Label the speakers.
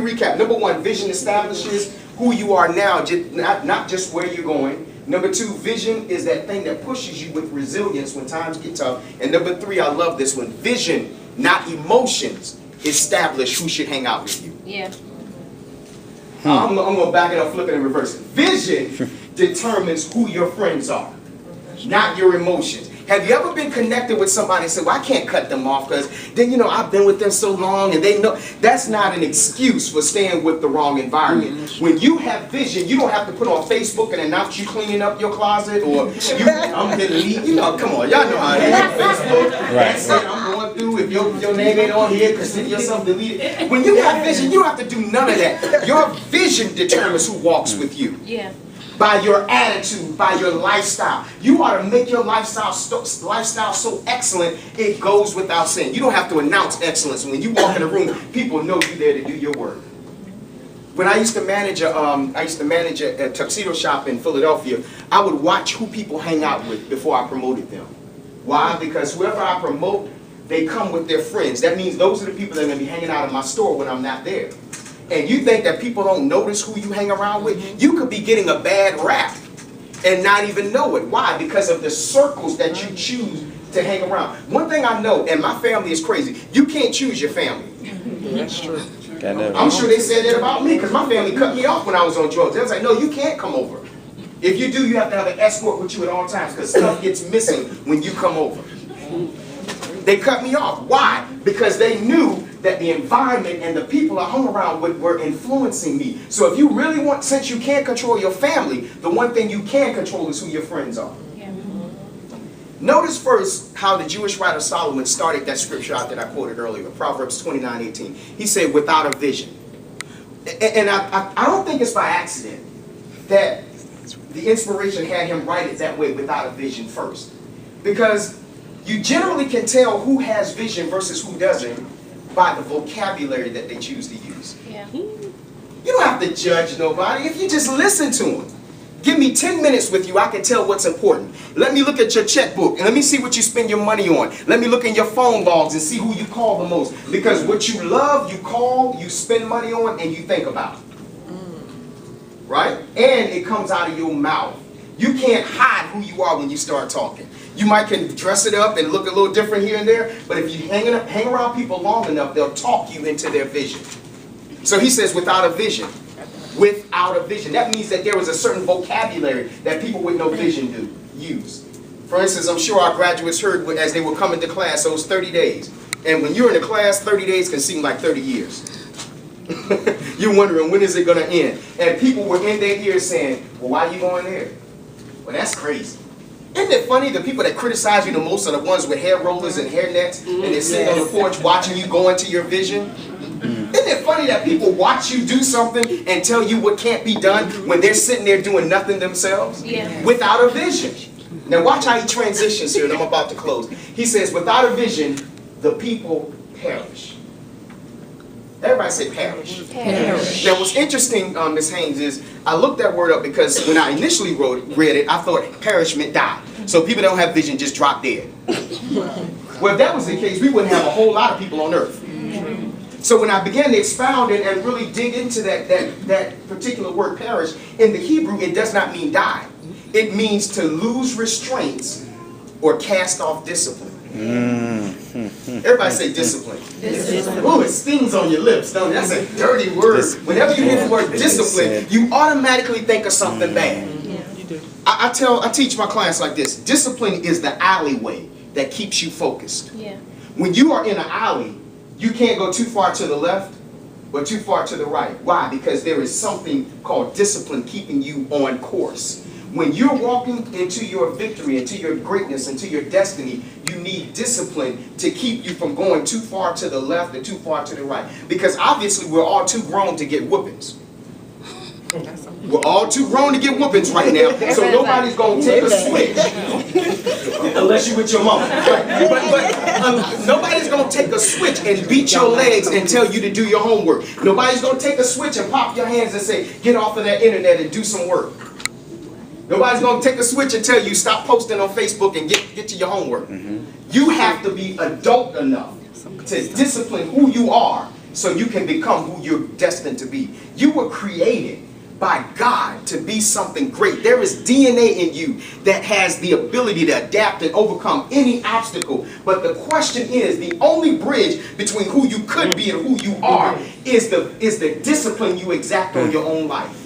Speaker 1: Recap. Number one, vision establishes who you are now, not just where you're going. Number two, vision is that thing that pushes you with resilience when times get tough. And number three, I love this one. Vision, not emotions, establish who should hang out with you.
Speaker 2: Yeah.
Speaker 1: I'm going to back it up, flip it, and reverse it. Vision determines who your friends are, not your emotions. Have you ever been connected with somebody and said, well, I can't cut them off because then, you know, I've been with them so long and they know. That's not an excuse for staying with the wrong environment. When you have vision, you don't have to put on Facebook and announce you cleaning up your closet or I'm going to leave. You know, come on, y'all know how it is. Facebook, that's it, I'm going through. If your name ain't on here, consider yourself deleted. When you have vision, you don't have to do none of that. Your vision determines who walks with you.
Speaker 2: Yeah.
Speaker 1: By your attitude, by your lifestyle. You ought to make your lifestyle so excellent, it goes without saying. You don't have to announce excellence. When you walk in a room, people know you're there to do your work. When I used to manage a tuxedo shop in Philadelphia, I would watch who people hang out with before I promoted them. Why? Because whoever I promote, they come with their friends. That means those are the people that are going to be hanging out in my store when I'm not there. And you think that people don't notice who you hang around with? You could be getting a bad rap and not even know it. Why? Because of the circles that you choose to hang around. One thing I know, and my family is crazy, you can't choose your family.
Speaker 3: That's true.
Speaker 1: I'm sure they said that about me because my family cut me off when I was on drugs. They was like, no, you can't come over. If you do, you have to have an escort with you at all times because stuff gets missing when you come over. They cut me off. Why? Because they knew that the environment and the people I hung around with were influencing me. So if you really want, since you can't control your family, the one thing you can control is who your friends are. Yeah. Notice first how the Jewish writer Solomon started that scripture out that I quoted earlier, Proverbs 29:18. He said, without a vision. And I don't think it's by accident that the inspiration had him write it that way, without a vision first. Because you generally can tell who has vision versus who doesn't by the vocabulary that they choose to use.
Speaker 2: Yeah.
Speaker 1: You don't have to judge nobody if you just listen to them. Give me 10 minutes with you, I can tell what's important. Let me look at your checkbook and let me see what you spend your money on. Let me look in your phone logs and see who you call the most. Because what you love, you call, you spend money on, and you think about. Right? And it comes out of your mouth. You can't hide who you are when you start talking. You might can dress it up and look a little different here and there, but if you hang around people long enough, they'll talk you into their vision. So he says, without a vision. Without a vision. That means that there is a certain vocabulary that people with no vision use. For instance, I'm sure our graduates heard as they were coming to class those 30 days. And when you're in a class, 30 days can seem like 30 years. You're wondering, when is it going to end? And people were in their ears saying, well, why are you going there? Well, that's crazy. Isn't it funny the people that criticize you the most are the ones with hair rollers and hair nets, and they're sitting on the porch watching you go into your vision? Isn't it funny that people watch you do something and tell you what can't be done when they're sitting there doing nothing themselves?
Speaker 2: Yeah.
Speaker 1: Without a vision. Now watch how he transitions here, and I'm about to close. He says, without a vision, the people perish. Everybody say perish.
Speaker 2: Perish.
Speaker 1: Now what's interesting, Ms. Haynes, is I looked that word up because when I initially read it, I thought perish meant die. So people that don't have vision just drop dead. Well, if that was the case, we wouldn't have a whole lot of people on earth. So when I began to expound and really dig into that particular word perish, in the Hebrew it does not mean die. It means to lose restraints or cast off discipline. Everybody say discipline. Oh, it stings on your lips, don't it? That's a dirty word. Whenever you hear the word discipline, you automatically think of something bad. I teach my clients like this. Discipline is the alleyway that keeps you focused.
Speaker 2: Yeah.
Speaker 1: When you are in an alley, you can't go too far to the left or too far to the right. Why? Because there is something called discipline keeping you on course. When you're walking into your victory, into your greatness, into your destiny, you need discipline to keep you from going too far to the left or too far to the right. Because obviously we're all too grown to get whoopings. We're all too grown to get whoopings right now, so nobody's going to take a switch. Unless you with your mom. But nobody's going to take a switch and beat your legs and tell you to do your homework. Nobody's going to take a switch and pop your hands and say, get off of that internet and do some work. Nobody's going to take a switch and tell you stop posting on Facebook and get to your homework. You have to be adult enough to discipline who you are so you can become who you're destined to be. You were created by God to be something great. There is DNA in you that has the ability to adapt and overcome any obstacle. But the question is, the only bridge between who you could be and who you are is the discipline you exact on your own life.